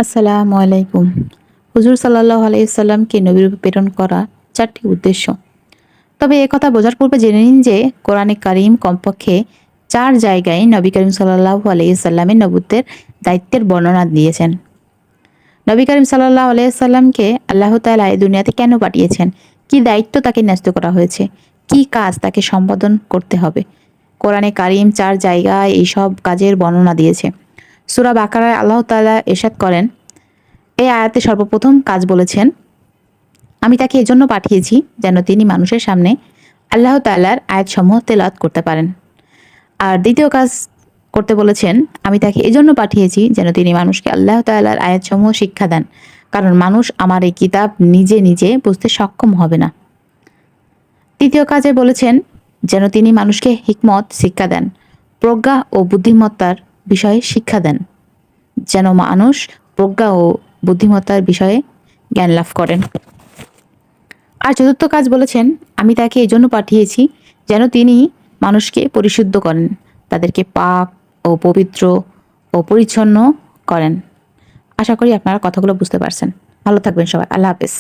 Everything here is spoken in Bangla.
আসসালামু আলাইকুম। হুজুর সাল্লাল্লাহু আলাইহি সাল্লামকে নবীরূপে প্রেরণ করা ৪টি উদ্দেশ্য। তবে একথা বোঝার পূর্বে জেনে নিন যে কোরআনে কারীম কমপক্ষে ৪ জায়গায় নবী করিম সাল্লাল্লাহু আলাইহি সাল্লামের নবুয়তের দায়িত্বের বর্ণনা দিয়েছেন। নবী করিম সাল্লাল্লাহু আলাইহি সাল্লামকে আল্লাহ তাআলা এই দুনিয়াতে কেন পাঠিয়েছেন? কী দায়িত্ব তাকে ন্যস্ত করা হয়েছে? কী কাজ তাকে সম্পাদন করতে হবে? কোরআনে কারীম ৪ জায়গায় এইসব কাজের বর্ণনা দিয়েছে। সূরা বাকারায় আল্লাহ তাআলা ইরশাদ করেন, এই আয়াতে সর্বপ্রথম কাজ বলেছেন, আমি তাকে এজন্য পাঠিয়েছি যেন তিনি মানুষের সামনে আল্লাহ তাআলার আয়াতসমূহ তেলাওয়াত করতে পারেন। আর দ্বিতীয় কাজ করতে বলেছেন, আমি তাকে এজন্য পাঠিয়েছি যেন তিনি মানুষকে আল্লাহ তাআলার আয়াতসমূহ শিক্ষা দেন। কারণ মানুষ আমার এই কিতাব নিজে নিজে বুঝতে সক্ষম হবে না। তৃতীয় কাজে বলেছেন, যেন তিনি মানুষকে হিকমত শিক্ষা দেন, প্রজ্ঞা ও বুদ্ধিমত্তার বিষয়ে শিক্ষা দেন, যেন মানুষ প্রজ্ঞা ও বুদ্ধিমত্তার বিষয়ে জ্ঞান লাভ করেন। আর চতুর্থ কাজ বলেছেন, আমি তাকে এজন্য পাঠিয়েছি যেন তিনি মানুষকে পরিশুদ্ধ করেন, তাদেরকে পাক ও পবিত্র ও পরিচ্ছন্ন করেন। আশা করি আপনারা কথাগুলো বুঝতে পারছেন। ভালো থাকবেন সবাই। আল্লাহ হাফেজ।